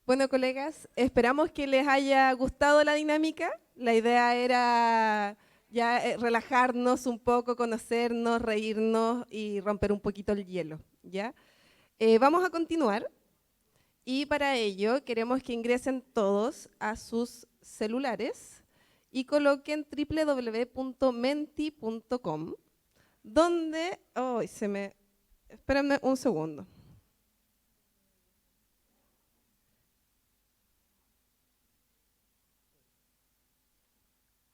Bueno, colegas, esperamos que les haya gustado la dinámica. La idea era ya relajarnos un poco, conocernos, reírnos y romper un poquito el hielo, ¿ya? Vamos a continuar y para ello queremos que ingresen todos a sus celulares y coloquen www.menti.com, donde... ¡Oh, se me... Espérenme un segundo!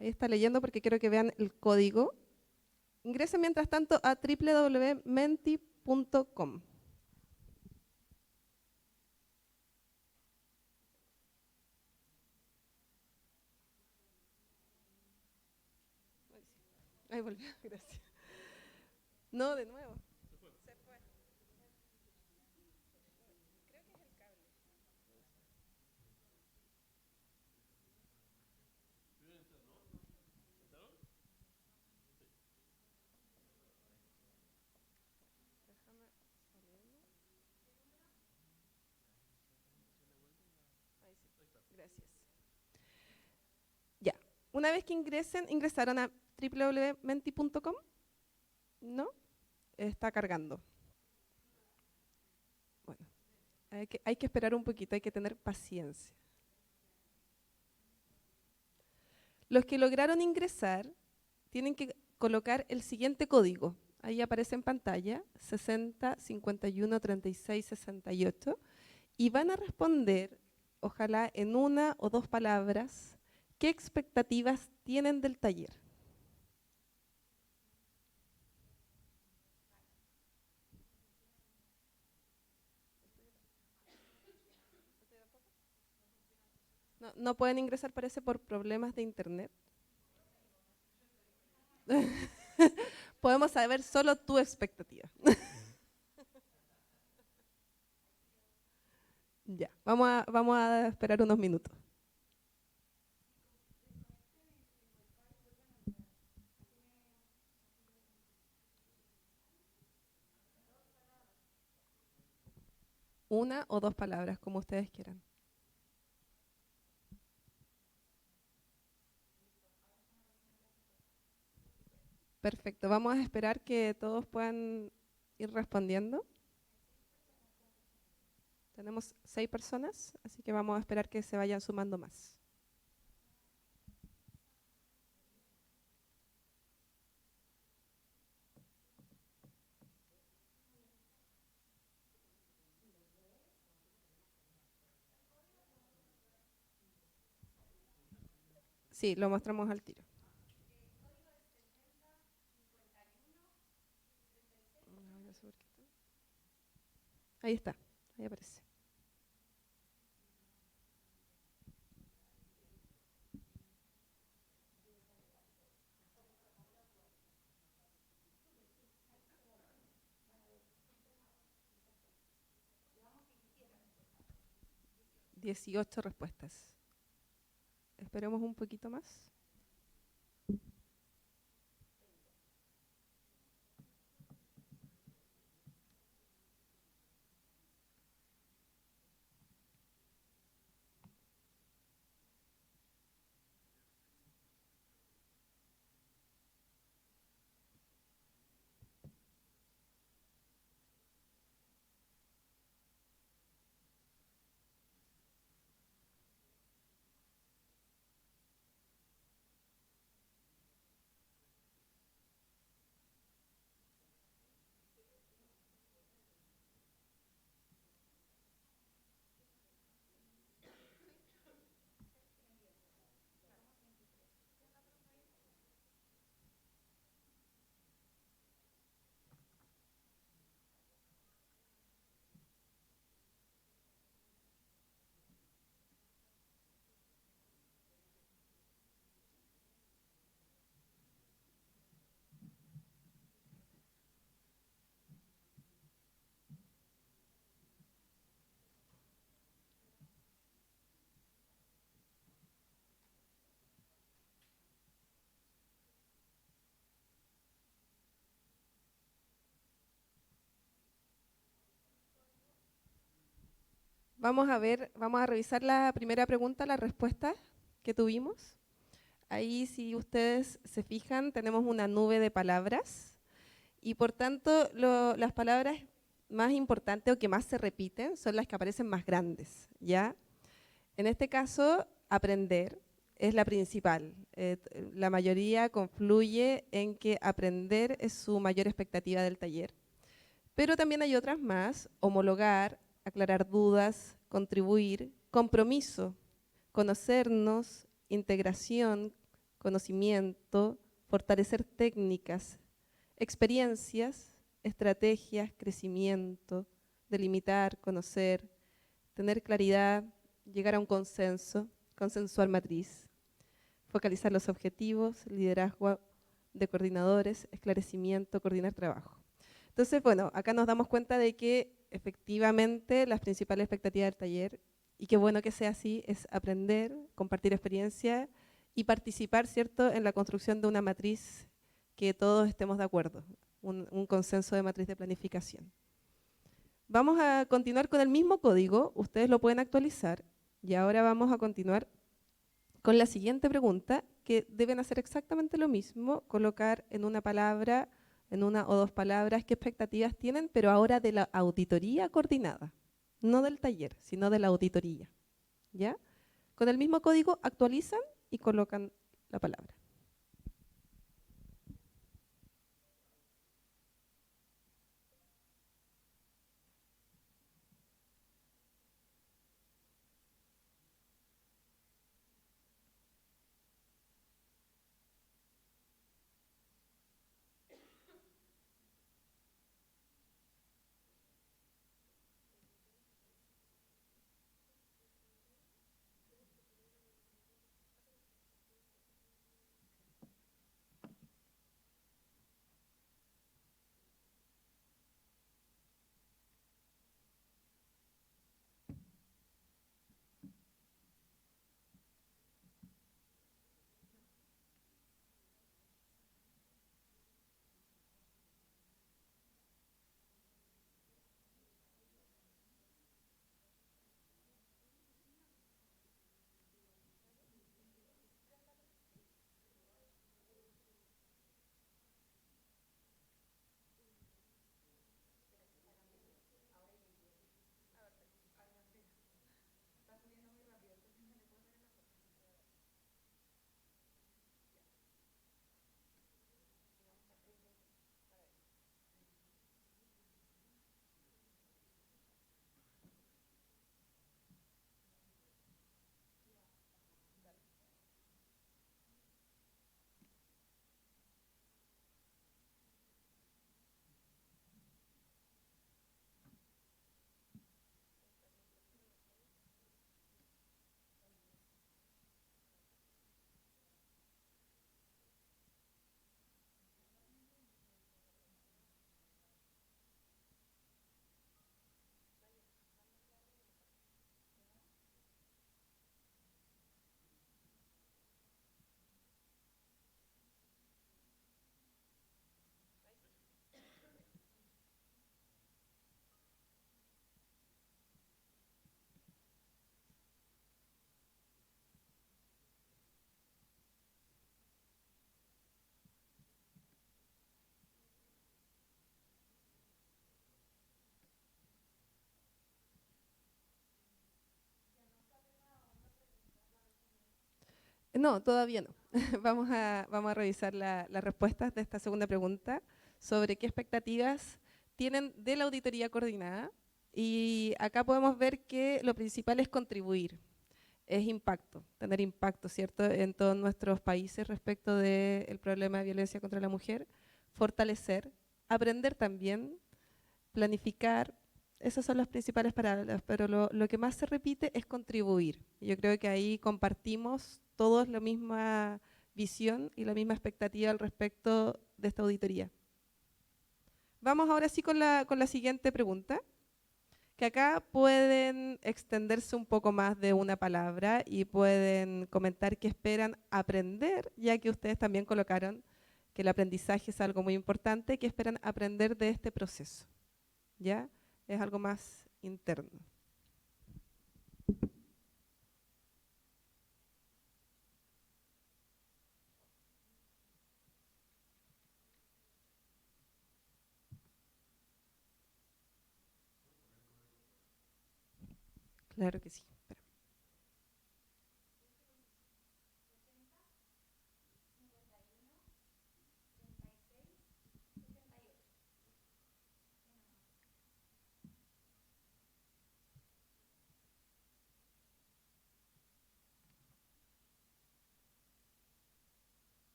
Ahí está leyendo porque quiero que vean el código. Ingresen mientras tanto a www.menti.com. Ahí volvió, gracias. No, de nuevo. Se fue. Déjame salirme. Ahí sí, gracias. Ya, una vez que ingresaron a www.menti.com, ¿no? Está cargando. Bueno, hay que esperar un poquito, hay que tener paciencia. Los que lograron ingresar tienen que colocar el siguiente código. Ahí aparece en pantalla 60 51 36 68 y van a responder, ojalá en una o dos palabras, qué expectativas tienen del taller. No, no pueden ingresar, parece, por problemas de internet. Podemos saber solo tu expectativa. Ya, vamos a esperar unos minutos. Una o dos palabras, como ustedes quieran. Perfecto, vamos a esperar que todos puedan ir respondiendo. Tenemos 6 personas, así que vamos a esperar que se vayan sumando más. Sí, lo mostramos al tiro. Ahí está, ahí aparece. Dieciocho respuestas. Esperemos un poquito más. vamos a revisar la primera pregunta, las respuestas que tuvimos. Ahí, si ustedes se fijan, tenemos una nube de palabras y por tanto las palabras más importantes o que más se repiten son las que aparecen más grandes, ¿ya? En este caso, aprender es la principal. La mayoría confluye en que aprender es su mayor expectativa del taller. Pero también hay otras más: homologar, aclarar dudas, contribuir, compromiso, conocernos, integración, conocimiento, fortalecer técnicas, experiencias, estrategias, crecimiento, delimitar, conocer, tener claridad, llegar a un consenso, consensuar matriz, focalizar los objetivos, liderazgo de coordinadores, esclarecimiento, coordinar trabajo. Entonces, bueno, acá nos damos cuenta de que efectivamente las principales expectativas del taller, y qué bueno que sea así, es aprender, compartir experiencia y participar, ¿cierto?, en la construcción de una matriz que todos estemos de acuerdo, un consenso de matriz de planificación. Vamos a continuar con el mismo código, ustedes lo pueden actualizar, y ahora vamos a continuar con la siguiente pregunta, que deben hacer exactamente lo mismo, colocar en una palabra, en una o dos palabras, qué expectativas tienen, pero ahora de la auditoría coordinada, no del taller, sino de la auditoría, ¿ya? Con el mismo código actualizan y colocan la palabra. No, todavía no. Vamos a revisar las respuestas de esta segunda pregunta sobre qué expectativas tienen de la auditoría coordinada. Y acá podemos ver que lo principal es contribuir, es impacto, tener impacto, ¿cierto?, en todos nuestros países respecto del problema de violencia contra la mujer, fortalecer, aprender también, planificar. Esas son las principales palabras, pero lo que más se repite es contribuir. Yo creo que ahí compartimos todos la misma visión y la misma expectativa al respecto de esta auditoría. Vamos ahora sí con la siguiente pregunta, que acá pueden extenderse un poco más de una palabra y pueden comentar qué esperan aprender, ya que ustedes también colocaron que el aprendizaje es algo muy importante, qué esperan aprender de este proceso, ¿ya? Es algo más interno. Claro que sí.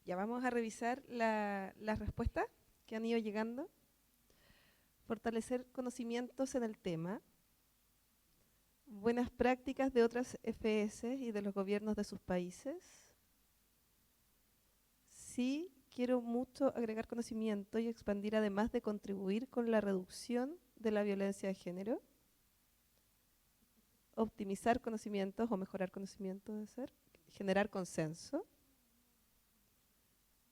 Ya vamos a revisar las respuestas que han ido llegando. Fortalecer conocimientos en el tema. Buenas prácticas de otras FS y de los gobiernos de sus países. Sí, quiero mucho agregar conocimiento y expandir, además de contribuir con la reducción de la violencia de género. Optimizar conocimientos o mejorar conocimientos, de ser. Generar consenso.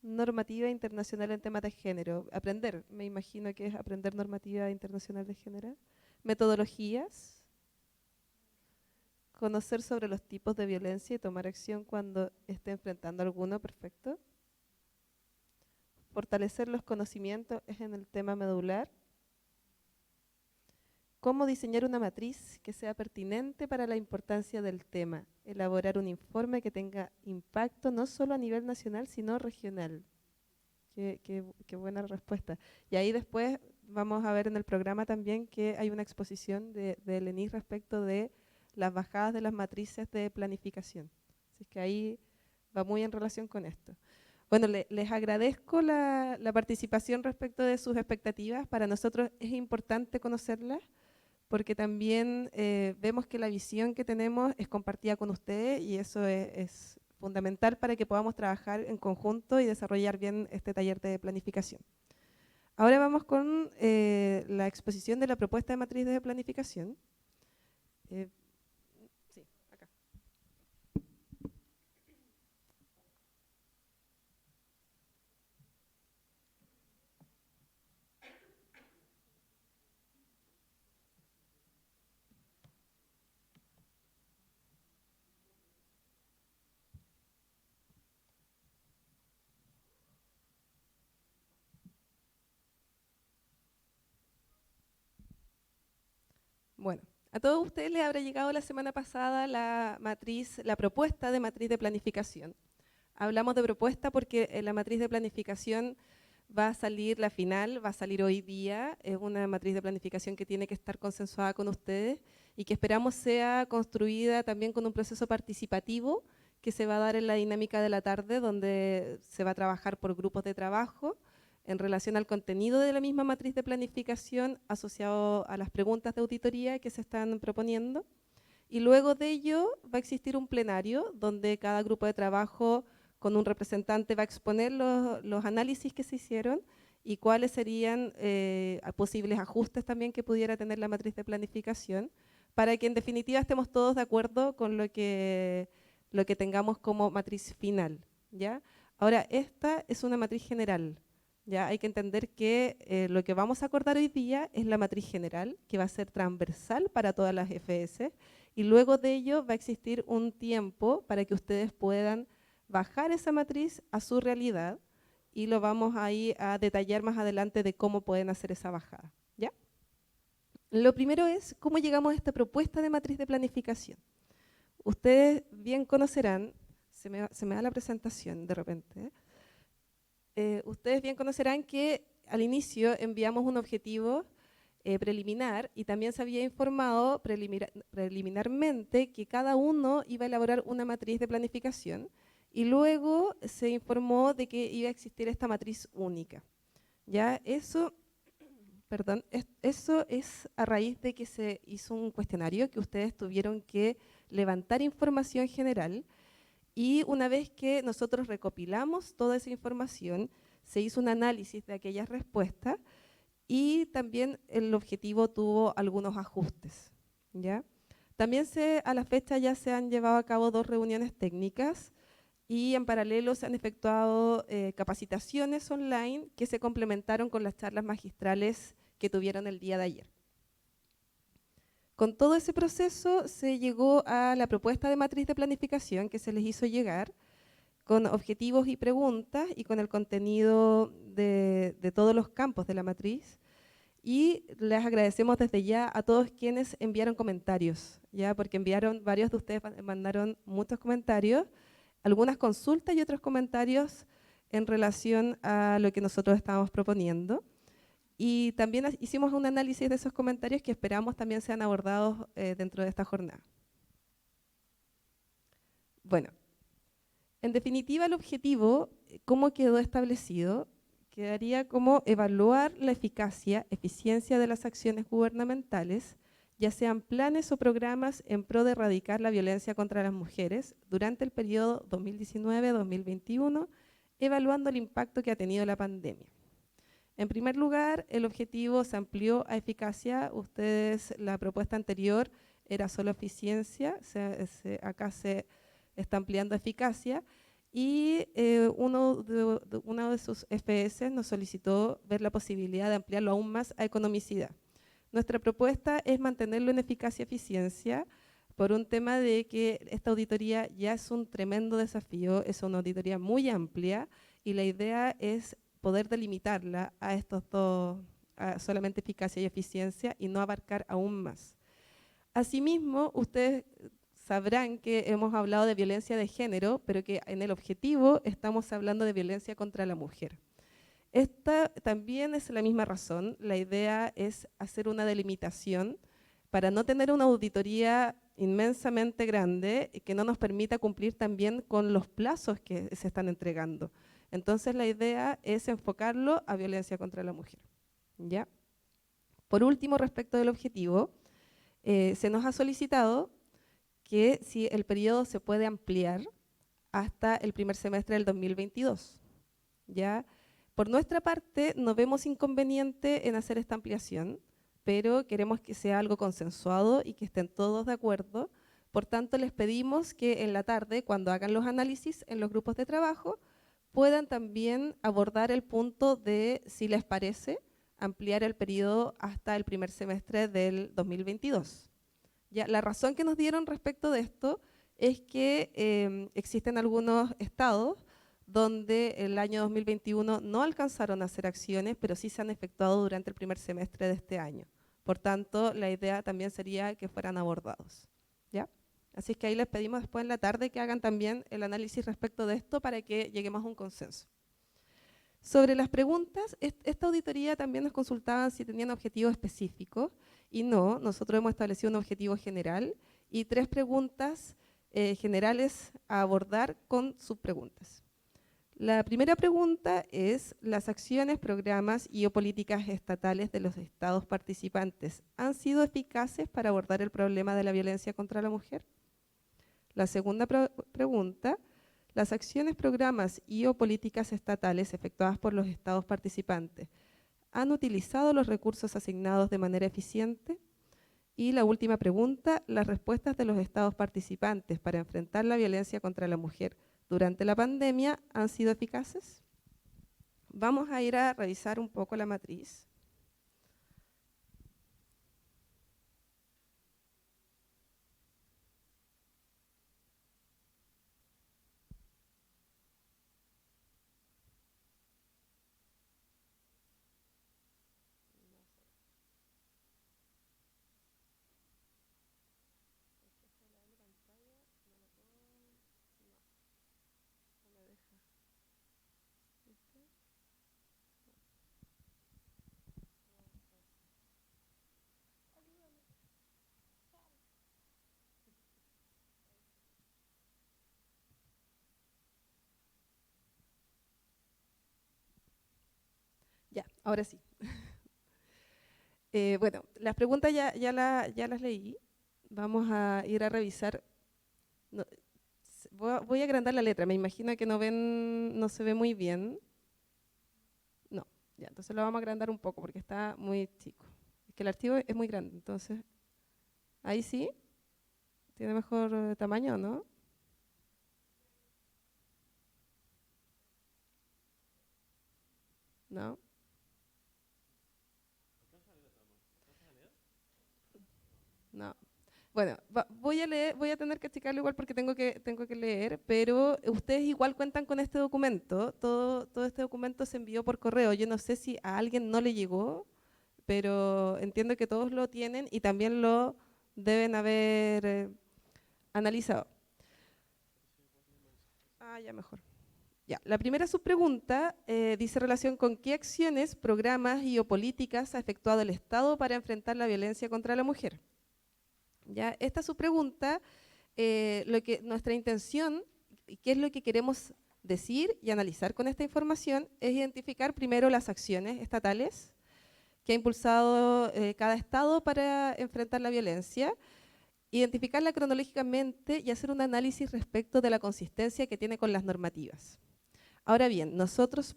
Normativa internacional en temas de género. Aprender, me imagino que es aprender normativa internacional de género. Metodologías. Conocer sobre los tipos de violencia y tomar acción cuando esté enfrentando alguno, perfecto. Fortalecer los conocimientos es en el tema medular. Cómo diseñar una matriz que sea pertinente para la importancia del tema. Elaborar un informe que tenga impacto no solo a nivel nacional, sino regional. Qué buena respuesta. Y ahí después vamos a ver en el programa también que hay una exposición de ENIC respecto de las bajadas de las matrices de planificación. Así que ahí va muy en relación con esto. Bueno, les agradezco la participación respecto de sus expectativas. Para nosotros es importante conocerlas, porque también vemos que la visión que tenemos es compartida con ustedes y eso es fundamental para que podamos trabajar en conjunto y desarrollar bien este taller de planificación. Ahora vamos con la exposición de la propuesta de matriz de planificación. Sí, acá. Bueno, a todos ustedes les habrá llegado la semana pasada la propuesta de matriz de planificación. Hablamos de propuesta porque la matriz de planificación va a salir, la final va a salir hoy día. Es una matriz de planificación que tiene que estar consensuada con ustedes y que esperamos sea construida también con un proceso participativo que se va a dar en la dinámica de la tarde, donde se va a trabajar por grupos de trabajo en relación al contenido de la misma matriz de planificación asociado a las preguntas de auditoría que se están proponiendo. Y luego de ello va a existir un plenario donde cada grupo de trabajo con un representante va a exponer los análisis que se hicieron y cuáles serían posibles ajustes también que pudiera tener la matriz de planificación, para que en definitiva estemos todos de acuerdo con lo que tengamos como matriz final, ¿ya? Ahora, esta es una matriz general, ¿ya? Hay que entender que lo que vamos a acordar hoy día es la matriz general, que va a ser transversal para todas las FS, y luego de ello va a existir un tiempo para que ustedes puedan bajar esa matriz a su realidad, y lo vamos ahí a detallar más adelante de cómo pueden hacer esa bajada, ¿ya? Lo primero es cómo llegamos a esta propuesta de matriz de planificación. Ustedes bien conocerán, se me da la presentación de repente, ustedes bien conocerán que al inicio enviamos un objetivo preliminar y también se había informado preliminarmente que cada uno iba a elaborar una matriz de planificación y luego se informó de que iba a existir esta matriz única. Ya eso es a raíz de que se hizo un cuestionario que ustedes tuvieron que levantar información general, y una vez que nosotros recopilamos toda esa información, se hizo un análisis de aquellas respuestas y también el objetivo tuvo algunos ajustes, ¿ya? También a la fecha ya se han llevado a cabo 2 reuniones técnicas y en paralelo se han efectuado capacitaciones online que se complementaron con las charlas magistrales que tuvieron el día de ayer. Con todo ese proceso se llegó a la propuesta de matriz de planificación que se les hizo llegar, con objetivos y preguntas y con el contenido de todos los campos de la matriz. Y les agradecemos desde ya a todos quienes enviaron comentarios, ¿ya? Porque varios de ustedes mandaron muchos comentarios, algunas consultas y otros comentarios en relación a lo que nosotros estábamos proponiendo. Y también hicimos un análisis de esos comentarios que esperamos también sean abordados dentro de esta jornada. Bueno, en definitiva el objetivo, ¿cómo quedó establecido? Quedaría como evaluar la eficiencia de las acciones gubernamentales, ya sean planes o programas en pro de erradicar la violencia contra las mujeres durante el periodo 2019-2021, evaluando el impacto que ha tenido la pandemia. En primer lugar, el objetivo se amplió a eficacia. Ustedes, la propuesta anterior era solo eficiencia, acá se está ampliando eficacia, y uno de sus FPS nos solicitó ver la posibilidad de ampliarlo aún más a economicidad. Nuestra propuesta es mantenerlo en eficacia-eficiencia por un tema de que esta auditoría ya es un tremendo desafío, es una auditoría muy amplia y la idea es poder delimitarla a estos dos, a solamente eficacia y eficiencia, y no abarcar aún más. Asimismo, ustedes sabrán que hemos hablado de violencia de género, pero que en el objetivo estamos hablando de violencia contra la mujer. Esta también es la misma razón. La idea es hacer una delimitación para no tener una auditoría inmensamente grande que no nos permita cumplir también con los plazos que se están entregando. Entonces la idea es enfocarlo a violencia contra la mujer, ¿ya? Por último, respecto del objetivo, se nos ha solicitado que si el periodo se puede ampliar hasta el primer semestre del 2022, ¿ya? Por nuestra parte, no vemos inconveniente en hacer esta ampliación, pero queremos que sea algo consensuado y que estén todos de acuerdo. Por tanto, les pedimos que en la tarde, cuando hagan los análisis en los grupos de trabajo, puedan también abordar el punto de, si les parece, ampliar el periodo hasta el primer semestre del 2022. Ya, la razón que nos dieron respecto de esto es que existen algunos estados donde el año 2021 no alcanzaron a hacer acciones, pero sí se han efectuado durante el primer semestre de este año. Por tanto, la idea también sería que fueran abordados, ¿ya? Así es que ahí les pedimos después en la tarde que hagan también el análisis respecto de esto para que lleguemos a un consenso. Sobre las preguntas, esta auditoría también nos consultaban si tenían objetivos específicos y no, nosotros hemos establecido un objetivo general y 3 preguntas generales a abordar con subpreguntas. La primera pregunta es: ¿las acciones, programas y o políticas estatales de los estados participantes han sido eficaces para abordar el problema de la violencia contra la mujer? La segunda pregunta: ¿las acciones, programas y o políticas estatales efectuadas por los estados participantes han utilizado los recursos asignados de manera eficiente? Y la última pregunta: ¿las respuestas de los estados participantes para enfrentar la violencia contra la mujer durante la pandemia han sido eficaces? Vamos a ir a revisar un poco la matriz. Ya, ahora sí. Bueno, las preguntas ya las leí. Vamos a ir a revisar. No, voy a agrandar la letra, me imagino que no se ve muy bien. No, ya, entonces lo vamos a agrandar un poco porque está muy chico. Es que el archivo es muy grande, entonces, ahí sí, tiene mejor tamaño, ¿no? No. No. Bueno, voy a tener que checarlo igual porque tengo que leer, pero ustedes igual cuentan con este documento. Todo este documento se envió por correo. Yo no sé si a alguien no le llegó, pero entiendo que todos lo tienen y también lo deben haber analizado. Ah, ya mejor. Ya, la primera subpregunta dice relación con qué acciones, programas y o políticas ha efectuado el Estado para enfrentar la violencia contra la mujer. Ya, esta es su pregunta, nuestra intención, y qué es lo que queremos decir y analizar con esta información, es identificar primero las acciones estatales que ha impulsado cada Estado para enfrentar la violencia, identificarla cronológicamente y hacer un análisis respecto de la consistencia que tiene con las normativas. Ahora bien, nosotros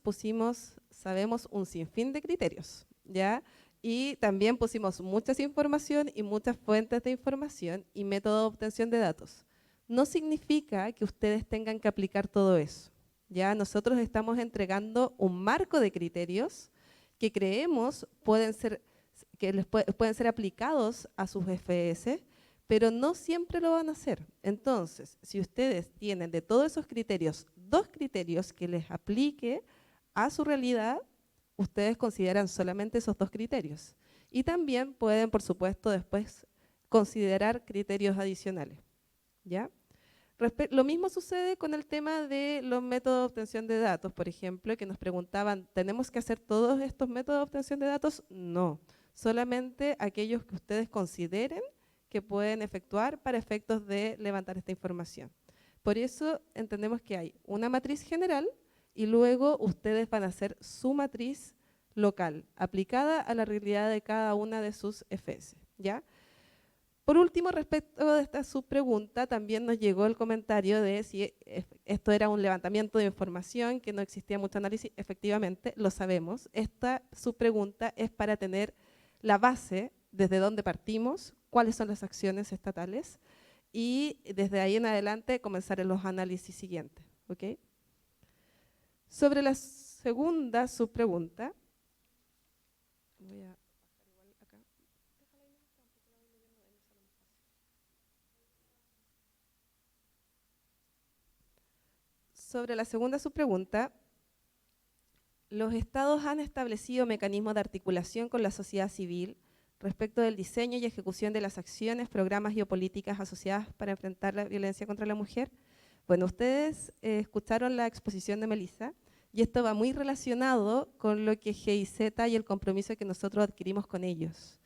sabemos un sinfín de criterios, ¿ya? Y también pusimos mucha información y muchas fuentes de información y método de obtención de datos. No significa que ustedes tengan que aplicar todo eso, ¿ya? Nosotros estamos entregando un marco de criterios que creemos pueden ser aplicados a sus FS, pero no siempre lo van a hacer. Entonces, si ustedes tienen de todos esos criterios, 2 criterios que les aplique a su realidad, ustedes consideran solamente esos 2 criterios. Y también pueden, por supuesto, después considerar criterios adicionales, ¿ya? Lo mismo sucede con el tema de los métodos de obtención de datos, por ejemplo, que nos preguntaban, ¿tenemos que hacer todos estos métodos de obtención de datos? No, solamente aquellos que ustedes consideren que pueden efectuar para efectos de levantar esta información. Por eso entendemos que hay una matriz general y luego ustedes van a hacer su matriz local, aplicada a la realidad de cada una de sus FS, ¿ya? Por último, respecto de esta subpregunta, también nos llegó el comentario de si esto era un levantamiento de información, que no existía mucho análisis. Efectivamente, lo sabemos. Esta subpregunta es para tener la base desde donde partimos, cuáles son las acciones estatales, y desde ahí en adelante comenzar en los análisis siguientes, ¿ok? Sobre la segunda subpregunta, voy a sobre la segunda subpregunta, los estados han establecido mecanismos de articulación con la sociedad civil respecto del diseño y ejecución de las acciones, programas y o políticas asociadas para enfrentar la violencia contra la mujer. Bueno, ustedes escucharon la exposición de Melissa y esto va muy relacionado con lo que GIZ y el compromiso que nosotros adquirimos con ellos.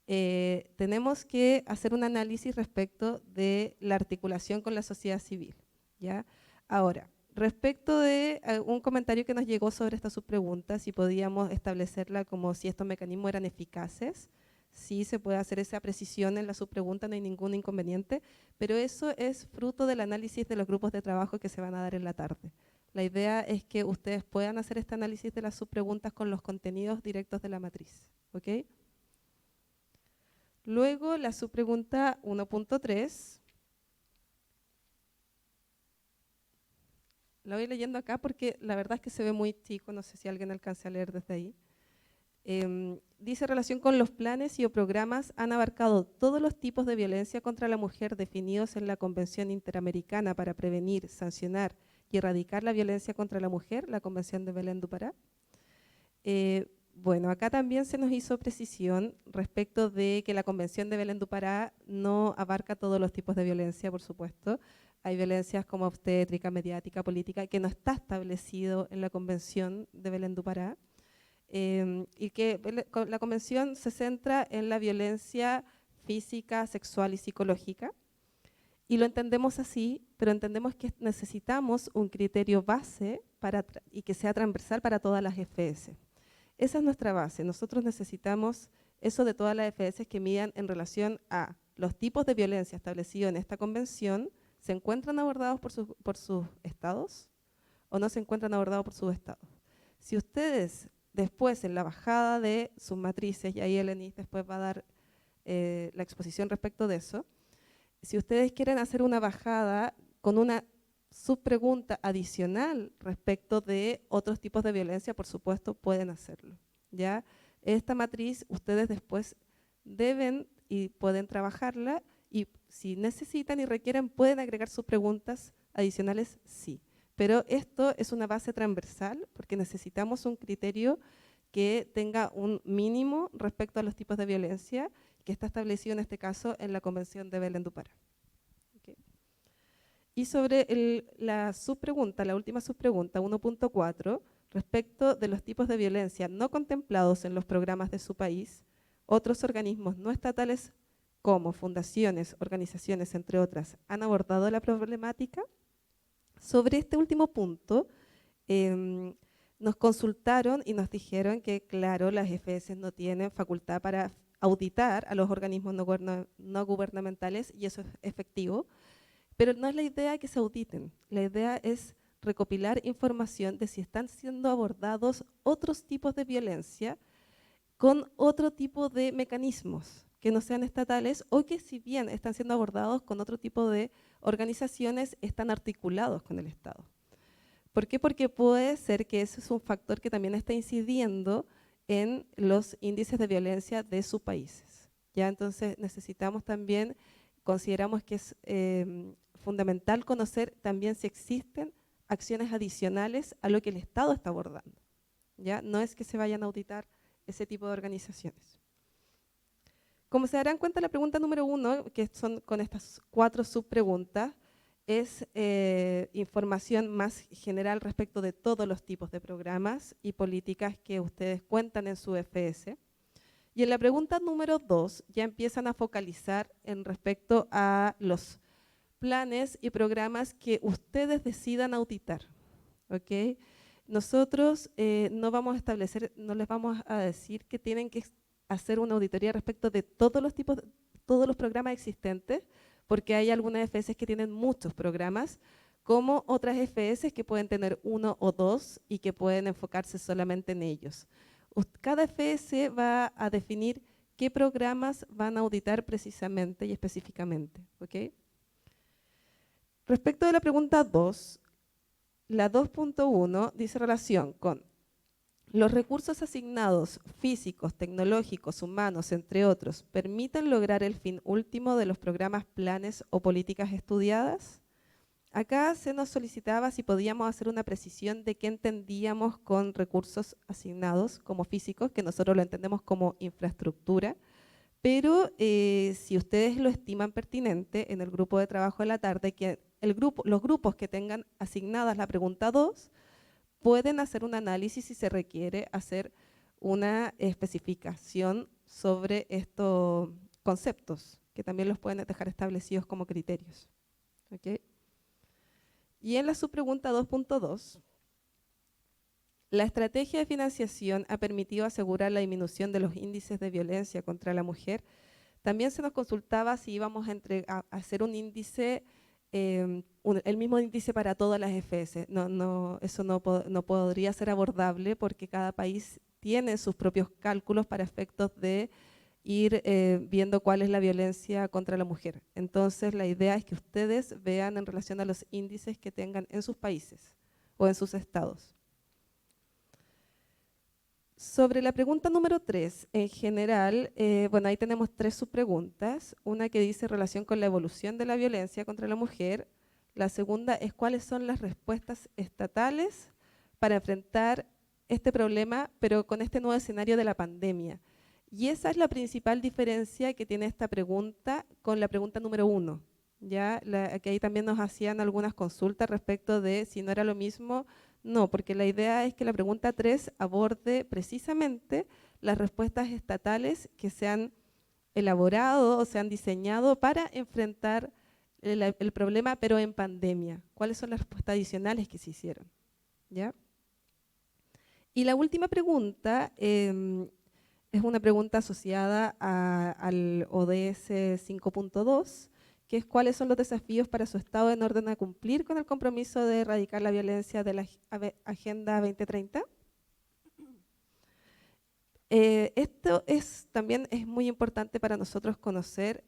Tenemos que hacer un análisis respecto de la articulación con la sociedad civil, ¿ya? Ahora, respecto de un comentario que nos llegó sobre esta subpregunta, si podíamos establecerla como si estos mecanismos eran eficaces, sí se puede hacer esa precisión en la subpregunta, no hay ningún inconveniente, pero eso es fruto del análisis de los grupos de trabajo que se van a dar en la tarde. La idea es que ustedes puedan hacer este análisis de las subpreguntas con los contenidos directos de la matriz, ¿ok? Luego la subpregunta 1.3. La voy leyendo acá porque la verdad es que se ve muy chico, no sé si alguien alcance a leer desde ahí. Dice, relación con los planes y o programas han abarcado todos los tipos de violencia contra la mujer definidos en la Convención Interamericana para prevenir, sancionar y erradicar la violencia contra la mujer, la Convención de Belén do Pará. Bueno, acá también se nos hizo precisión respecto de que la Convención de Belén do Pará no abarca todos los tipos de violencia, por supuesto. Hay violencias como obstétrica, mediática, política, que no está establecido en la Convención de Belén do Pará. Y que la Convención se centra en la violencia física, sexual y psicológica. Y lo entendemos así, pero entendemos que necesitamos un criterio base y que sea transversal para todas las FS. Esa es nuestra base. Nosotros necesitamos eso de todas las FS que midan en relación a los tipos de violencia establecidos en esta convención, ¿se encuentran abordados por sus estados o no se encuentran abordados por sus estados? Si ustedes después en la bajada de sus matrices, y ahí Elenis después va a dar la exposición respecto de eso, si ustedes quieren hacer una bajada con una subpregunta adicional respecto de otros tipos de violencia, por supuesto, pueden hacerlo, ¿ya? Esta matriz ustedes después deben y pueden trabajarla y si necesitan y requieren pueden agregar sus preguntas adicionales, sí. Pero esto es una base transversal porque necesitamos un criterio que tenga un mínimo respecto a los tipos de violencia que está establecido en este caso en la Convención de Belén do Pará. Y sobre la subpregunta, la última subpregunta, 1.4, respecto de los tipos de violencia no contemplados en los programas de su país, otros organismos no estatales como fundaciones, organizaciones, entre otras, han abordado la problemática. Sobre este último punto, nos consultaron y nos dijeron que, claro, las FS no tienen facultad para auditar a los organismos no gubernamentales y eso es efectivo. Pero no es la idea que se auditen, la idea es recopilar información de si están siendo abordados otros tipos de violencia con otro tipo de mecanismos que no sean estatales o que si bien están siendo abordados con otro tipo de organizaciones, están articulados con el Estado. ¿Por qué? Porque puede ser que ese es un factor que también está incidiendo en los índices de violencia de sus países. ¿Ya? Entonces necesitamos también, consideramos que es fundamental conocer también si existen acciones adicionales a lo que el Estado está abordando. ¿Ya? No es que se vayan a auditar ese tipo de organizaciones. Como se darán cuenta, la pregunta número 1, que son con estas 4 subpreguntas, es información más general respecto de todos los tipos de programas y políticas que ustedes cuentan en su FS. Y en la pregunta número 2 ya empiezan a focalizar en respecto a los planes y programas que ustedes decidan auditar, ¿ok? Nosotros no vamos a establecer, no les vamos a decir que tienen que hacer una auditoría respecto de todos los tipos, todos los programas existentes, porque hay algunas FS que tienen muchos programas, como otras FS que pueden tener 1 o 2 y que pueden enfocarse solamente en ellos. Cada FS va a definir qué programas van a auditar precisamente y específicamente, ¿ok? Respecto de la pregunta 2, la 2.1 dice relación con los recursos asignados físicos, tecnológicos, humanos, entre otros, ¿permiten lograr el fin último de los programas, planes o políticas estudiadas? Acá se nos solicitaba si podíamos hacer una precisión de qué entendíamos con recursos asignados como físicos, que nosotros lo entendemos como infraestructura, Pero si ustedes lo estiman pertinente en el grupo de trabajo de la tarde, que los grupos que tengan asignadas la pregunta 2 pueden hacer un análisis si se requiere hacer una especificación sobre estos conceptos, que también los pueden dejar establecidos como criterios. ¿Okay? Y en la subpregunta 2.2, la estrategia de financiación ha permitido asegurar la disminución de los índices de violencia contra la mujer. También se nos consultaba si íbamos a hacer un índice, el mismo índice para todas las EFS. Eso no podría ser abordable porque cada país tiene sus propios cálculos para efectos de ir viendo cuál es la violencia contra la mujer. Entonces, la idea es que ustedes vean en relación a los índices que tengan en sus países o en sus estados. Sobre la pregunta número 3, en general, bueno, ahí tenemos 3 subpreguntas. Una que dice relación con la evolución de la violencia contra la mujer. La segunda es cuáles son las respuestas estatales para enfrentar este problema, pero con este nuevo escenario de la pandemia. Y esa es la principal diferencia que tiene esta pregunta con la pregunta número 1. ¿Ya? Que ahí también nos hacían algunas consultas respecto de si no era lo mismo. No, porque la idea es que la pregunta 3 aborde precisamente las respuestas estatales que se han elaborado o se han diseñado para enfrentar el problema, pero en pandemia. ¿Cuáles son las respuestas adicionales que se hicieron? ¿Ya? Y la última pregunta es una pregunta asociada al ODS 5.2, que es cuáles son los desafíos para su Estado en orden a cumplir con el compromiso de erradicar la violencia de la Agenda 2030. Esto también es muy importante para nosotros conocer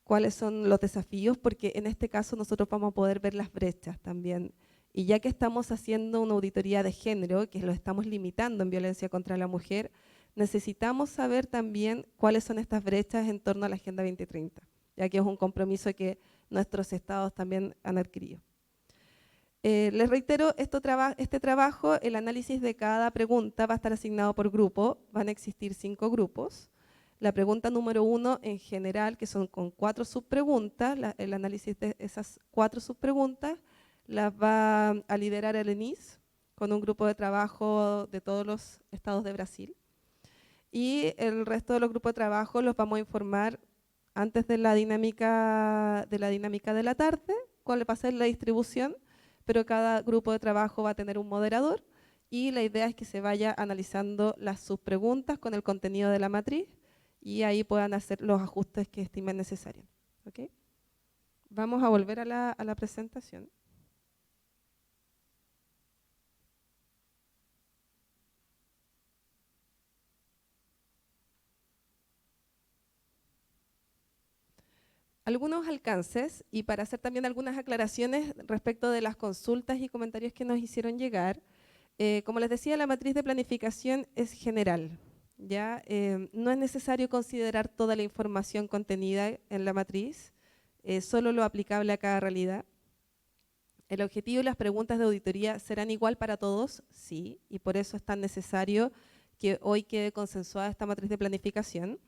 cuáles son los desafíos, porque en este caso nosotros vamos a poder ver las brechas también. Y ya que estamos haciendo una auditoría de género, que lo estamos limitando en violencia contra la mujer, necesitamos saber también cuáles son estas brechas en torno a la Agenda 2030. Ya que es un compromiso que nuestros estados también han adquirido. Les reitero, este trabajo, el análisis de cada pregunta va a estar asignado por grupo, van a existir 5 grupos. La pregunta número 1 en general, que son con 4 subpreguntas, el análisis de esas 4 subpreguntas las va a liderar el ENIS con un grupo de trabajo de todos los estados de Brasil. Y el resto de los grupos de trabajo los vamos a informar antes de la dinámica de la tarde, cuál va a ser la distribución, pero cada grupo de trabajo va a tener un moderador y la idea es que se vaya analizando las subpreguntas con el contenido de la matriz y ahí puedan hacer los ajustes que estimen necesarios. ¿Okay? Vamos a volver a la presentación. Algunos alcances y para hacer también algunas aclaraciones respecto de las consultas y comentarios que nos hicieron llegar. Como les decía, la matriz de planificación es general. ¿Ya? No es necesario considerar toda la información contenida en la matriz, solo lo aplicable a cada realidad. El objetivo y las preguntas de auditoría serán igual para todos, sí, y por eso es tan necesario que hoy quede consensuada esta matriz de planificación.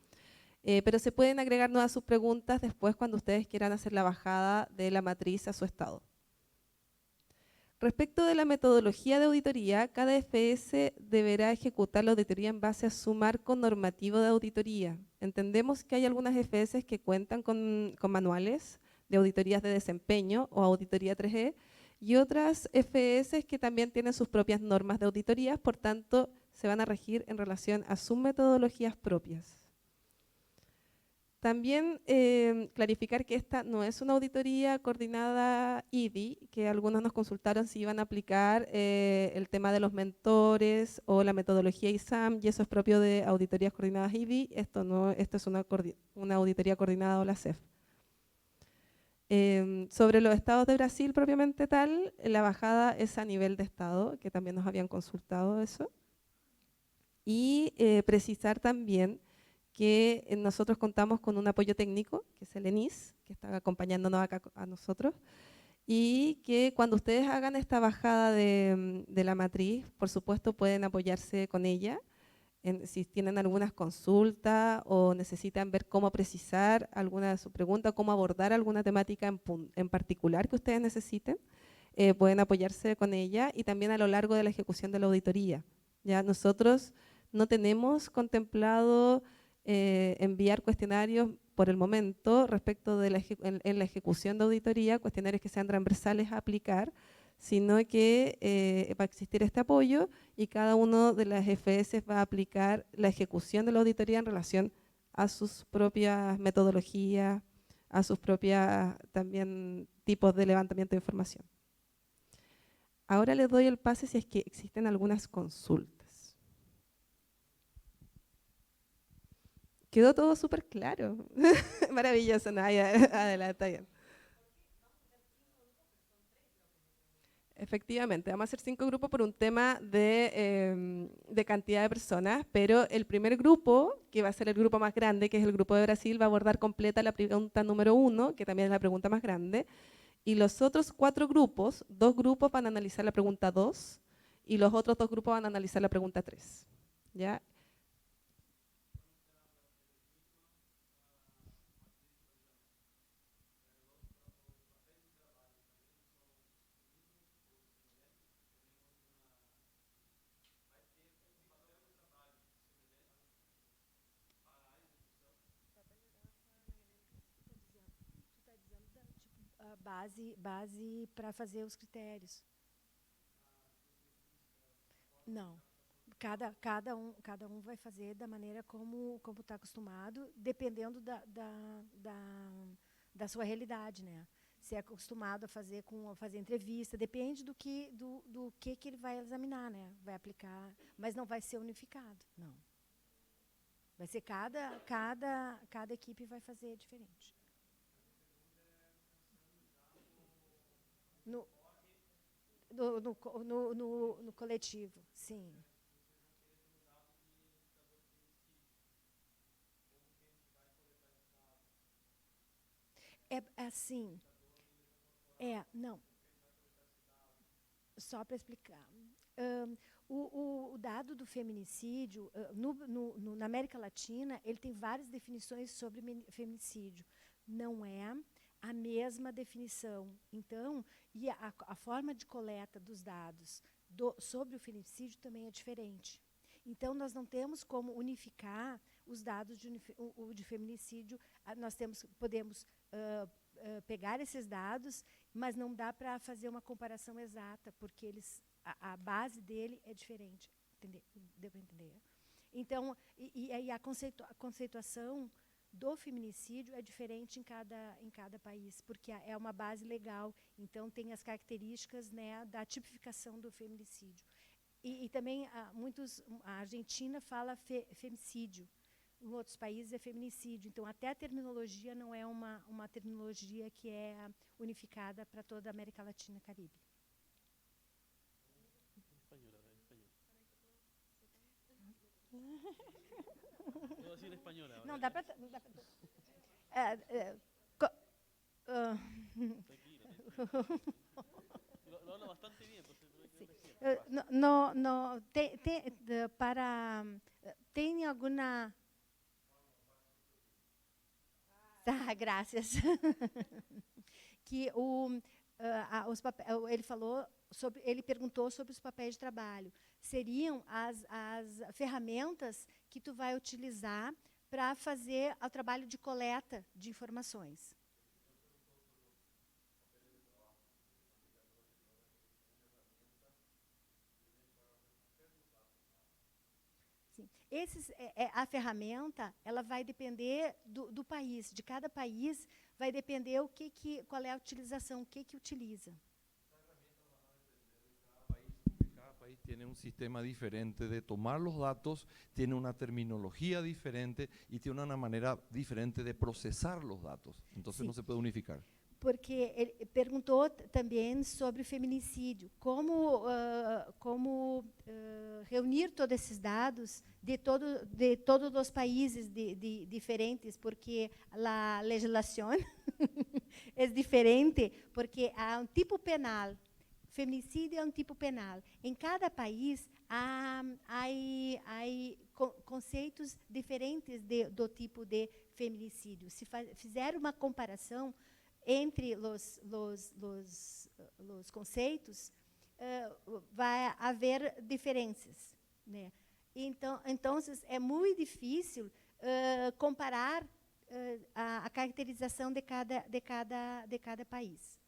Pero se pueden agregar nuevas subpreguntas después cuando ustedes quieran hacer la bajada de la matriz a su estado. Respecto de la metodología de auditoría, cada FS deberá ejecutar la auditoría en base a su marco normativo de auditoría. Entendemos que hay algunas FS que cuentan con manuales de auditorías de desempeño o auditoría 3E y otras FS que también tienen sus propias normas de auditorías, por tanto se van a regir en relación a sus metodologías propias. También clarificar que esta no es una auditoría coordinada IDI, que algunos nos consultaron si iban a aplicar el tema de los mentores o la metodología ISAM, y eso es propio de auditorías coordinadas IDI. Esto no, esto es una auditoría coordinada o la CEF. Sobre los estados de Brasil propiamente tal, la bajada es a nivel de estado, que también nos habían consultado eso. Y precisar también que nosotros contamos con un apoyo técnico, que es el ENIS, que está acompañándonos acá a nosotros, y que cuando ustedes hagan esta bajada de la matriz, por supuesto pueden apoyarse con ella, si tienen algunas consultas o necesitan ver cómo precisar alguna de sus preguntas, cómo abordar alguna temática en particular que ustedes necesiten, pueden apoyarse con ella y también a lo largo de la ejecución de la auditoría. Ya nosotros no tenemos contemplado enviar cuestionarios por el momento respecto de en la ejecución de auditoría, cuestionarios que sean transversales a aplicar, sino que va a existir este apoyo y cada uno de las FS va a aplicar la ejecución de la auditoría en relación a sus propias metodologías, a sus propias también tipos de levantamiento de información. Ahora les doy el pase si es que existen algunas consultas. Quedó todo súper claro. Maravilloso, Naya. Adelante, bien. Efectivamente, vamos a hacer 5 grupos por un tema de cantidad de personas, pero el primer grupo, que va a ser el grupo más grande, que es el grupo de Brasil, va a abordar completa la pregunta número 1, que también es la pregunta más grande, y los otros 4 grupos, 2 grupos van a analizar la pregunta 2, y los otros 2 grupos van a analizar la pregunta 3. ¿Ya? Base para fazer os critérios. Não. Cada um vai fazer da maneira como está acostumado, dependendo da sua realidade, né? Se é acostumado a fazer entrevista, depende do que ele vai examinar, né? Vai aplicar, mas não vai ser unificado, não. Vai ser cada equipe vai fazer diferente. No coletivo, sim. É assim. Não. Só para explicar. O dado do feminicídio, na América Latina, ele tem várias definições sobre feminicídio. Não é a mesma definição. Então, e a forma de coleta dos dados sobre o feminicídio também é diferente. Então, nós não temos como unificar os dados de feminicídio. Nós podemos pegar esses dados, mas não dá para fazer uma comparação exata, porque a base dele é diferente. Deu para entender? Então, a conceituação do feminicídio é diferente em cada país, porque é uma base legal, então tem as características, né, da tipificação do feminicídio. E também a Argentina fala femicídio, em outros países é feminicídio, então até a terminologia não é uma terminologia que é unificada para toda a América Latina e Caribe. Não dá para... Lo habla bastante bien. Tem alguma... graças. Que ele perguntou sobre os papéis de trabalho. Seriam as ferramentas que tu vai utilizar para fazer o trabalho de coleta de informações. Sim. A ferramenta, ela vai depender do país, de cada país vai depender qual é a utilização, o que utiliza. Cada país tiene un sistema diferente de tomar los datos, tiene una terminología diferente y tiene una manera diferente de procesar los datos. Entonces no se puede unificar. Porque ele perguntou também sobre o feminicídio, como reunir todos esses dados de todos os países diferentes, porque a legislação é diferente, porque há um tipo penal. Feminicídio é um tipo penal. Em cada país há conceitos diferentes do tipo de feminicídio. Se fizer uma comparação entre os conceitos, vai haver diferenças, né? Então, é muito difícil comparar a caracterização de cada país.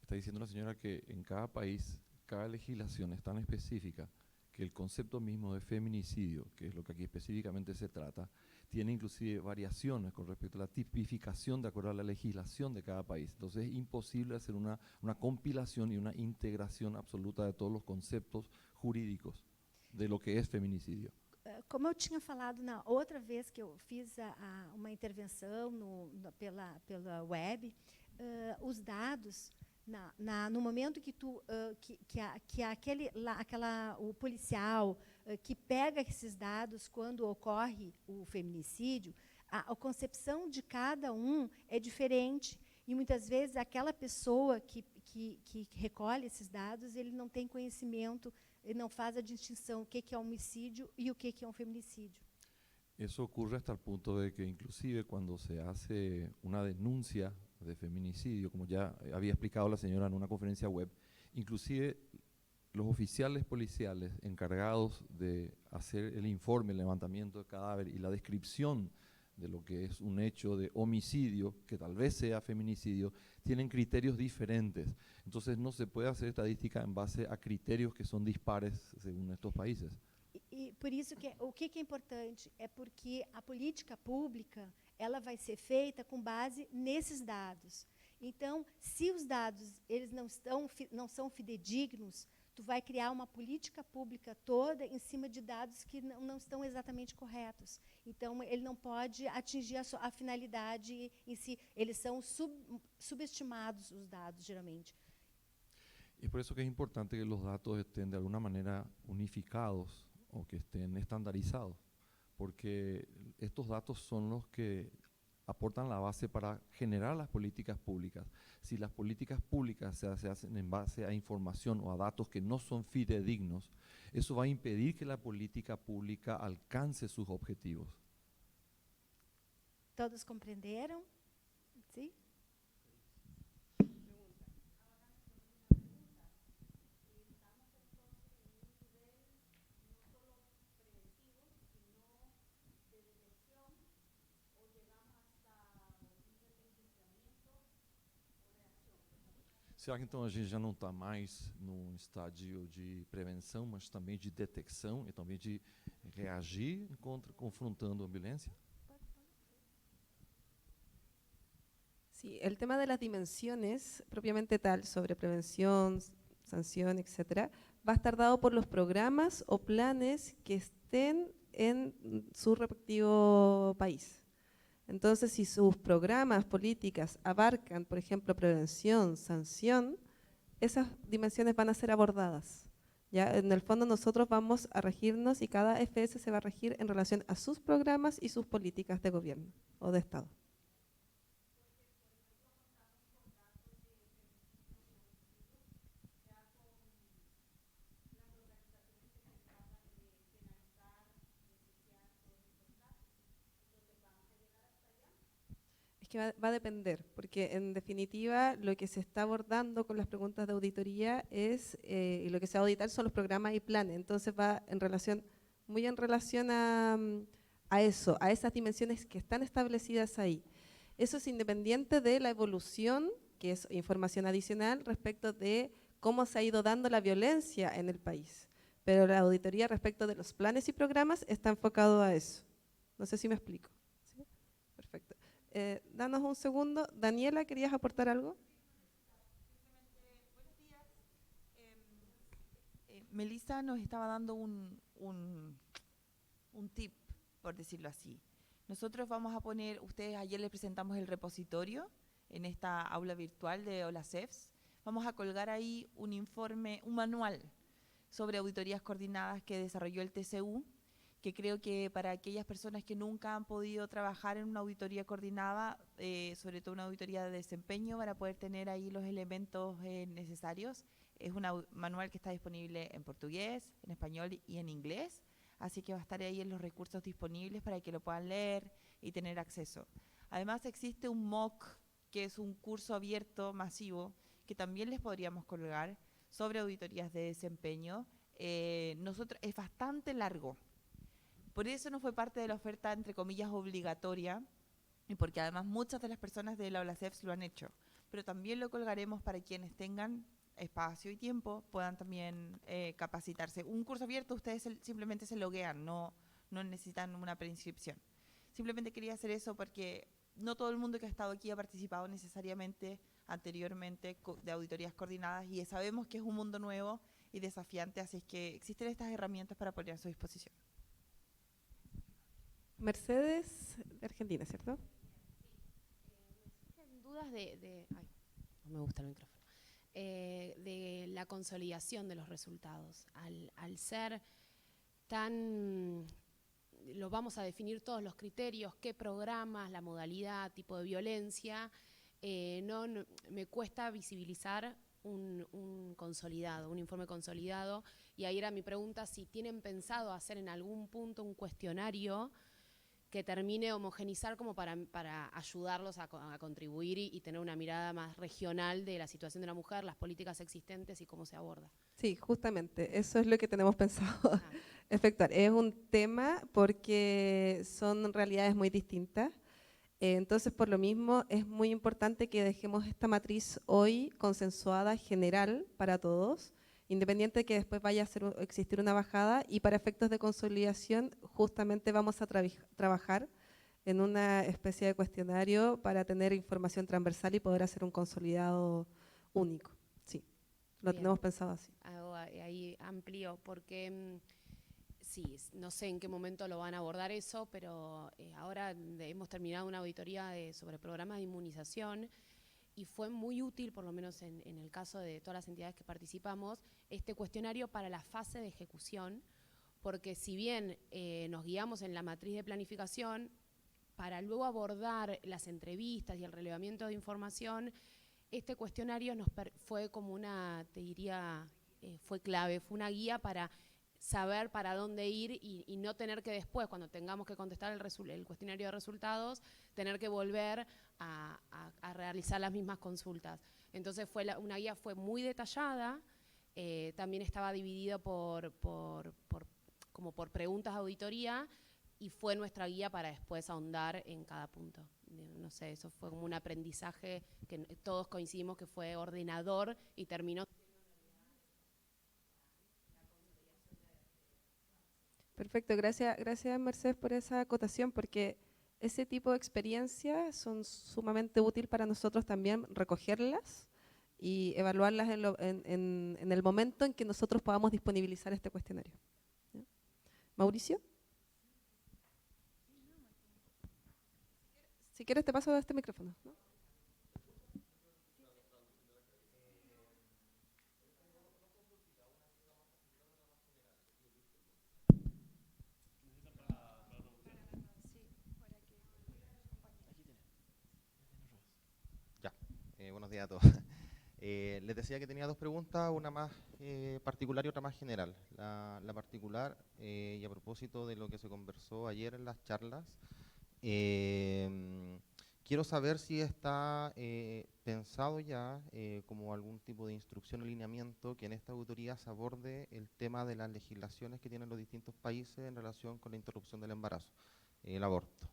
Está diciendo la señora que en cada país, cada legislación es tan específica que el concepto mismo de feminicidio, que es lo que aquí específicamente se trata, tiene inclusive variaciones con respecto a la tipificación de acuerdo a la legislación de cada país. Entonces es imposible hacer una compilación y una integración absoluta de todos los conceptos jurídicos de lo que es feminicidio. Como eu tinha falado na outra vez que eu fiz uma intervenção pela web, os dados, no momento que o policial que pega esses dados quando ocorre o feminicídio, a concepção de cada um é diferente. E, muitas vezes, aquela pessoa que recolhe esses dados, ele não tem conhecimento, ele não faz a distinção o que é homicídio e o que é um feminicídio. Eso ocurre hasta el punto de que inclusive cuando se hace una denuncia de feminicidio, como ya había explicado la señora en una conferencia web, inclusive los oficiales policiales encargados de hacer el informe, el levantamiento de cadáver y la descripción de lo que es un hecho de homicidio, que tal vez sea feminicidio, tienen criterios diferentes. Entonces no se puede hacer estadística en base a criterios que son dispares según estos países. E por isso que o que é importante é porque a política pública ela vai ser feita com base nesses dados. Então, se os dados eles não são fidedignos, tu vai criar uma política pública toda em cima de dados que não estão exatamente corretos. Então, ele não pode atingir a finalidade em si. Eles são subestimados, os dados, geralmente. Es por eso que es importante que los datos estén de alguna manera unificados o que estén estandarizados, porque estos datos son los que aportan la base para generar las políticas públicas. Si las políticas públicas se hacen en base a información o a datos que no son fidedignos, eso va a impedir que la política pública alcance sus objetivos. Todos compreenderam? Sim? Será que então a gente já não está mais num estádio de prevenção, mas também de detecção e também de reagir confrontando a violência? Sí, el tema de las dimensiones propiamente tal, sobre prevención, sanción, etcétera, va a estar dado por los programas o planes que estén en su respectivo país. Entonces, si sus programas, políticas abarcan, por ejemplo, prevención, sanción, esas dimensiones van a ser abordadas. Ya, en el fondo nosotros vamos a regirnos y cada FS se va a regir en relación a sus programas y sus políticas de gobierno o de Estado. Que va a depender, porque en definitiva lo que se está abordando con las preguntas de auditoría es, y lo que se va a auditar son los programas y planes, entonces va muy en relación a eso, a esas dimensiones que están establecidas ahí. Eso es independiente de la evolución, que es información adicional respecto de cómo se ha ido dando la violencia en el país, pero la auditoría respecto de los planes y programas está enfocado a eso. No sé si me explico. ¿Sí? Perfecto. Danos un segundo. Daniela, ¿querías aportar algo? Buenos días. Melissa nos estaba dando un tip, por decirlo así. Nosotros vamos a poner, ayer les presentamos el repositorio en esta aula virtual de OLACEFS. Vamos a colgar ahí un informe, un manual sobre auditorías coordinadas que desarrolló el TCU, que creo que para aquellas personas que nunca han podido trabajar en una auditoría coordinada, sobre todo una auditoría de desempeño, para poder tener ahí los elementos necesarios. Es un manual que está disponible en portugués, en español y en inglés. así que va a estar ahí en los recursos disponibles para que lo puedan leer y tener acceso. Además existe un MOOC, que es un curso abierto masivo, que también les podríamos colgar sobre auditorías de desempeño. Es bastante largo, por eso no fue parte de la oferta, entre comillas, obligatoria, y porque además muchas de las personas de la OLACEFS lo han hecho, pero también lo colgaremos para quienes tengan espacio y tiempo, puedan también capacitarse. Un curso abierto, ustedes simplemente se loguean, no necesitan una preinscripción. Simplemente quería hacer eso porque no todo el mundo que ha estado aquí ha participado necesariamente anteriormente de auditorías coordinadas, y sabemos que es un mundo nuevo y desafiante, así es que existen estas herramientas para poner a su disposición. Mercedes, de Argentina, ¿cierto? Dudas ay, no me gusta el micrófono. De la consolidación de los resultados. Al ser tan, lo vamos a definir todos los criterios, qué programas, la modalidad, tipo de violencia, me cuesta visibilizar un consolidado, un informe consolidado, y ahí era mi pregunta, si tienen pensado hacer en algún punto un cuestionario que termine de homogenizar como para ayudarlos a contribuir y tener una mirada más regional de la situación de la mujer, las políticas existentes y cómo se aborda. Sí, justamente, eso es lo que tenemos pensado efectuar. Es un tema porque son realidades muy distintas, entonces por lo mismo es muy importante que dejemos esta matriz hoy consensuada, general para todos, independiente de que después vaya a existir una bajada, y para efectos de consolidación justamente vamos a trabajar en una especie de cuestionario para tener información transversal y poder hacer un consolidado único. Sí, lo Bien. tenemos pensado así. Ahí amplio, porque sí, no sé en qué momento lo van a abordar eso, pero ahora hemos terminado una auditoría sobre programas de inmunización, y fue muy útil, por lo menos en el caso de todas las entidades que participamos, este cuestionario para la fase de ejecución, porque si bien nos guiamos en la matriz de planificación, para luego abordar las entrevistas y el relevamiento de información, este cuestionario fue como una, te diría, fue clave, fue una guía para saber para dónde ir y no tener que después, cuando tengamos que contestar el cuestionario de resultados, tener que volver a realizar las mismas consultas. Entonces una guía fue muy detallada, también estaba dividido como por preguntas de auditoría, y fue nuestra guía para después ahondar en cada punto. No sé, eso fue como un aprendizaje que todos coincidimos que fue ordenador y terminó. Perfecto, gracias Mercedes por esa acotación, porque ese tipo de experiencias son sumamente útiles para nosotros también recogerlas y evaluarlas en el momento en que nosotros podamos disponibilizar este cuestionario. ¿Ya? Mauricio. Si quieres te paso este micrófono, ¿no? Buenos días a todos. Les decía que tenía dos preguntas, una más particular y otra más general. La particular, y a propósito de lo que se conversó ayer en las charlas, quiero saber si está pensado ya como algún tipo de instrucción o lineamiento que en esta auditoría se aborde el tema de las legislaciones que tienen los distintos países en relación con la interrupción del embarazo, el aborto.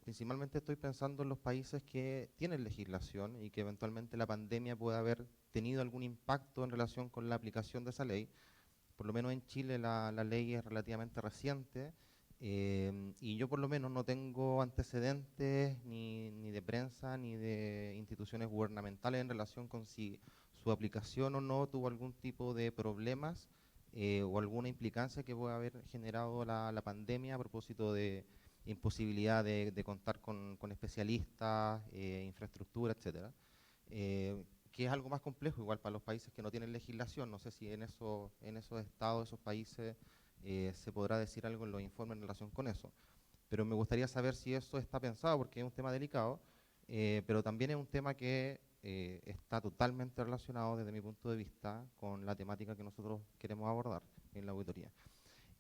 Principalmente estoy pensando en los países que tienen legislación y que eventualmente la pandemia puede haber tenido algún impacto en relación con la aplicación de esa ley. Por lo menos en Chile la ley es relativamente reciente, y yo por lo menos no tengo antecedentes ni de prensa ni de instituciones gubernamentales en relación con si su aplicación o no tuvo algún tipo de problemas o alguna implicancia que pueda haber generado la pandemia a propósito de imposibilidad de contar con especialistas, infraestructura, etcétera, que es algo más complejo igual para los países que no tienen legislación. No sé si en esos estados, esos países, se podrá decir algo en los informes en relación con eso. Pero me gustaría saber si eso está pensado, porque es un tema delicado, pero también es un tema que está totalmente relacionado desde mi punto de vista con la temática que nosotros queremos abordar en la auditoría.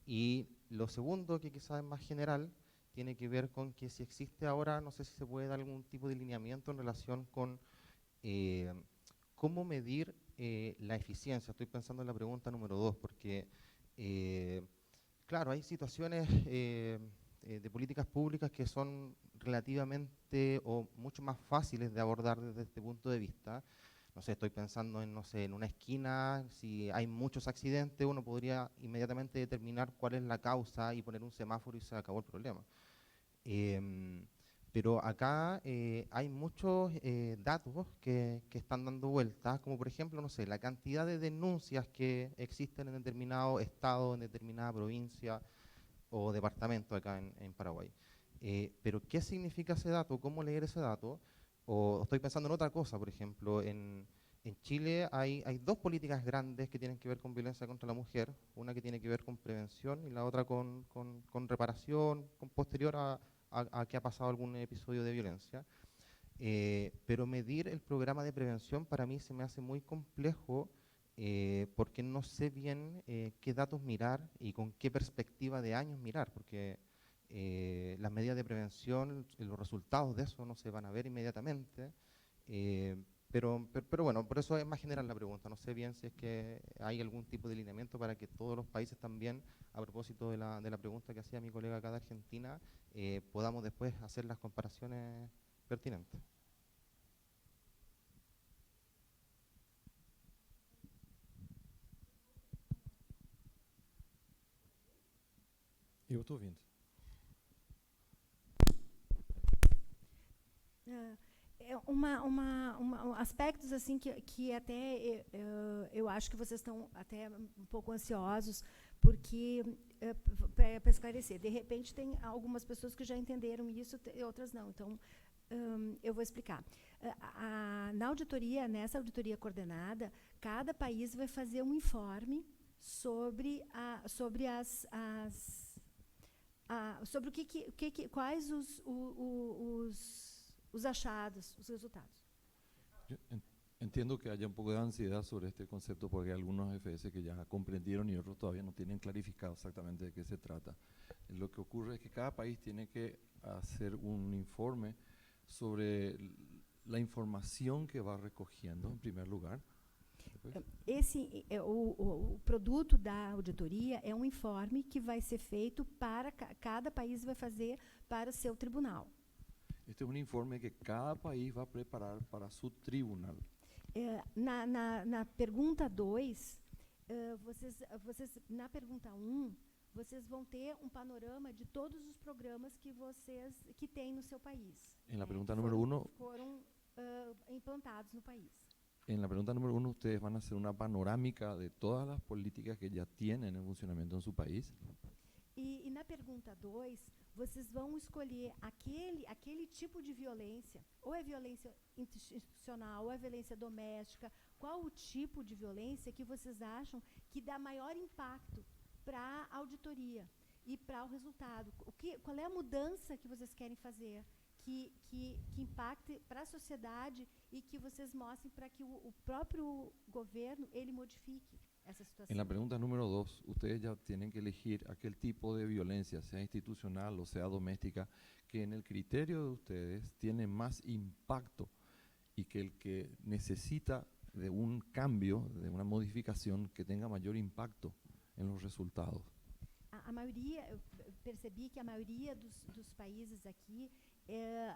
Y lo segundo, que quizás es más general, tiene que ver con que si existe ahora, no sé si se puede dar algún tipo de lineamiento en relación con cómo medir la eficiencia. Estoy pensando en la pregunta número 2, porque claro, hay situaciones de políticas públicas que son relativamente o mucho más fáciles de abordar desde este punto de vista. No sé, estoy pensando en, no sé, en una esquina, si hay muchos accidentes, uno podría inmediatamente determinar cuál es la causa y poner un semáforo y se acabó el problema. Pero acá hay muchos datos que están dando vueltas, como por ejemplo, no sé, la cantidad de denuncias que existen en determinado estado, en determinada provincia o departamento acá en Paraguay. Pero ¿qué significa ese dato? ¿Cómo leer ese dato? O estoy pensando en otra cosa, por ejemplo, en Chile hay dos políticas grandes que tienen que ver con violencia contra la mujer, una que tiene que ver con prevención y la otra con reparación, con posterior a que ha pasado algún episodio de violencia. Pero medir el programa de prevención para mí se me hace muy complejo porque no sé bien qué datos mirar y con qué perspectiva de años mirar, porque las medidas de prevención, los resultados de eso no se van a ver inmediatamente. Pero bueno, por eso es más general la pregunta. No sé bien si es que hay algún tipo de lineamiento para que todos los países también, a propósito de la pregunta que hacía mi colega acá de Argentina, podamos después hacer las comparaciones pertinentes. Eu estou ouvindo. Aspectos assim que até eu acho que vocês estão até um pouco ansiosos, porque para esclarecer, de repente tem algumas pessoas que já entenderam isso e outras não. Então, eu vou explicar. Na auditoria, nessa auditoria coordenada, cada país vai fazer um informe sobre sobre quais os achados, os resultados. Yo entiendo que haya un poco de ansiedad sobre este concepto porque hay algunos FS que ya comprendieron y otros todavía no tienen clarificado exactamente de qué se trata. Lo que ocurre es que cada país tiene que hacer un informe sobre la información que va recogiendo, en primer lugar. O produto da auditoria é um informe que vai ser feito para cada país vai fazer para o seu tribunal. Este es un informe que cada país va a preparar para su tribunal. Na pergunta 2, vocês na pergunta 1, vocês vão ter um panorama de todos os programas que tem no seu país. En la pregunta número 1, foram implantados no país. En la pregunta número 1, ustedes van a hacer una panorámica de todas las políticas que ya tienen en funcionamiento en su país. E na pergunta 2, vocês vão escolher aquele tipo de violência, ou é violência institucional, ou é violência doméstica, qual o tipo de violência que vocês acham que dá maior impacto para a auditoria e para o resultado. Qual é a mudança que vocês querem fazer? Que impacte para a sociedade e que vocês mostrem para que o próprio governo ele modifique essa situação. En la pregunta número 2, ustedes ya tienen que elegir aquel tipo de violencia, sea institucional o sea doméstica, que en el criterio de ustedes tiene más impacto y que el que necesita de un cambio, de una modificación que tenga mayor impacto en los resultados. A maioria, eu percebi que a maioria dos países aqui,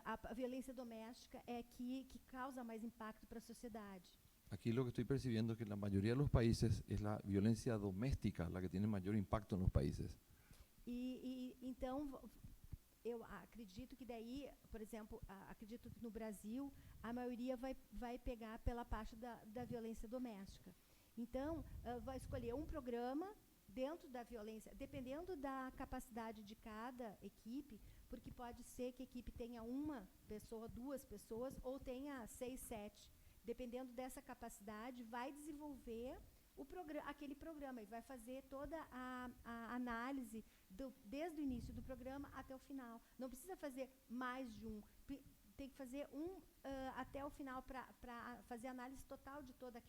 a violência doméstica é que causa mais impacto para a sociedade. Aquí lo que estoy percibiendo es que en la mayoría de los países es la violencia doméstica la que tiene mayor impacto en los países. Então, eu acredito que daí, por exemplo, acredito que no Brasil, a maioria vai pegar pela parte da violência doméstica. Então, vai escolher um programa dentro da violência, dependendo da capacidade de cada equipe, porque pode ser que a equipe tenha uma pessoa, 2 pessoas, ou tenha 6, 7. Dependendo dessa capacidade, vai desenvolver aquele programa e vai fazer toda a análise desde o início do programa até o final. Não precisa fazer mais de um, tem que fazer até o final para fazer a análise total de toda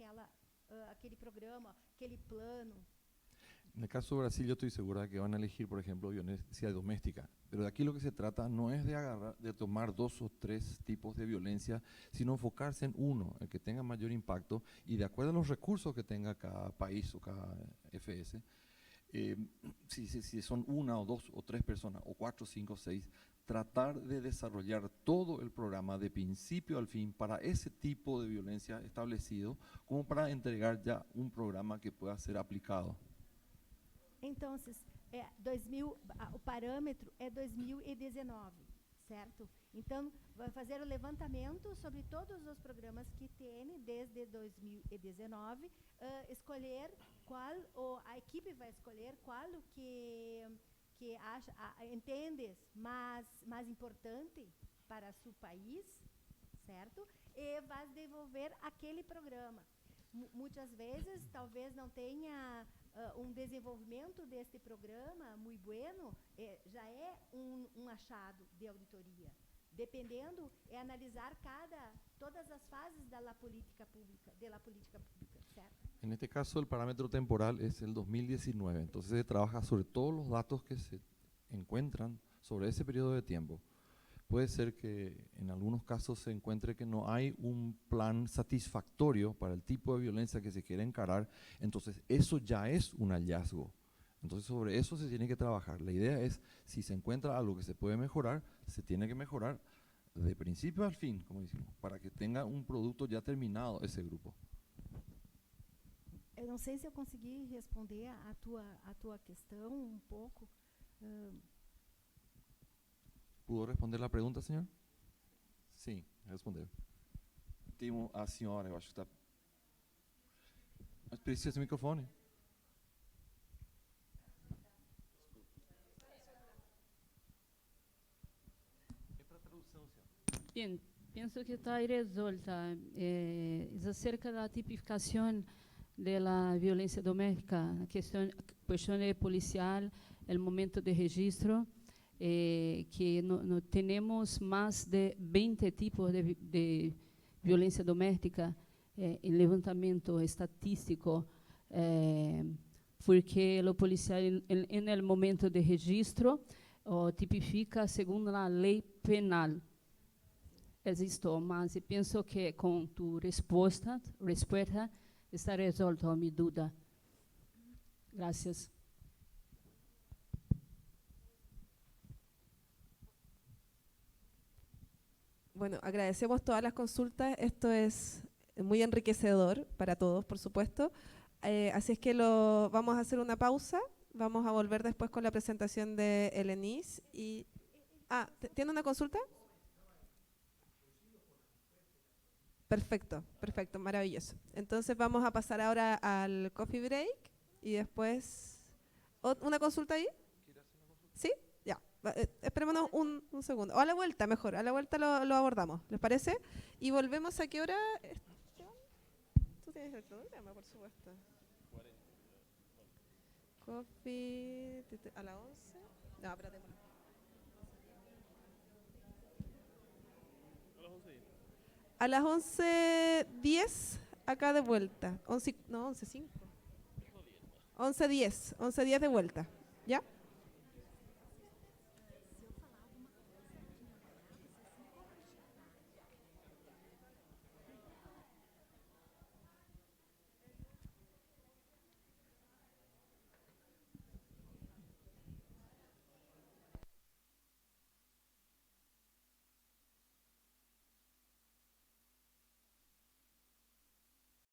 aquele programa, aquele plano. En el caso de Brasil, yo estoy segura de que van a elegir, por ejemplo, violencia doméstica. Pero de aquí lo que se trata no es de tomar 2 o 3 tipos de violencia, sino enfocarse en uno, el que tenga mayor impacto, y de acuerdo a los recursos que tenga cada país o cada FS, si son 1 o 2 o 3 personas, o 4, 5, 6, tratar de desarrollar todo el programa de principio al fin para ese tipo de violencia establecido, como para entregar ya un programa que pueda ser aplicado. Então, o parâmetro é 2019, certo? Então, vai fazer o levantamento sobre todos os programas que tem desde 2019, escolher qual, ou a equipe vai escolher qual o que acha, entendes mais importante para seu país, certo? E vai desenvolver aquele programa. Muitas vezes, talvez não tenha desenvolvimento deste programa muito bueno, já é achado de auditoria. Dependendo, é analisar todas as fases da política pública, ¿cierto? En este caso, el parámetro temporal es el 2019, entonces se trabaja sobre todos los datos que se encuentran sobre ese periodo de tiempo. Puede ser que en algunos casos se encuentre que no hay un plan satisfactorio para el tipo de violencia que se quiere encarar, entonces eso ya es un hallazgo. Entonces sobre eso se tiene que trabajar. La idea es, si se encuentra algo que se puede mejorar, se tiene que mejorar de principio al fin, como decimos, para que tenga un producto ya terminado ese grupo. Eu não sei se eu consegui responder a tua questão pouco. ¿Pudo responder la pregunta, señor? Sí, respondeu. Tem a senhora, eu acho que está... Mas precisa esse microfone. Bien, pienso que está resuelta. Es acerca de la tipificación de la violencia doméstica, la cuestión policial, el momento de registro, que no tenemos más de 20 tipos de violencia doméstica en levantamiento estatístico, porque lo policial en el momento de registro tipifica según la ley penal. Existo, mas penso que com tu resposta está resolta mi duda. Gracias. Bueno, agradecemos todas las consultas. Esto es muy enriquecedor para todos, por supuesto. Así es que vamos a hacer una pausa. Vamos a volver después con la presentación de ENIS. ¿Tiene una consulta? Perfecto, perfecto, maravilloso. Entonces vamos a pasar ahora al coffee break y después... ¿Una consulta ahí? ¿Sí? Ya. Esperémonos un segundo. O a la vuelta, mejor. A la vuelta lo abordamos. ¿Les parece? Y volvemos a qué hora... Tú tienes el programa, por supuesto. 40. Coffee... ¿A las 11? No, espérate. A las 11:10 acá de vuelta. 11:05. 11:10 de vuelta. ¿Ya?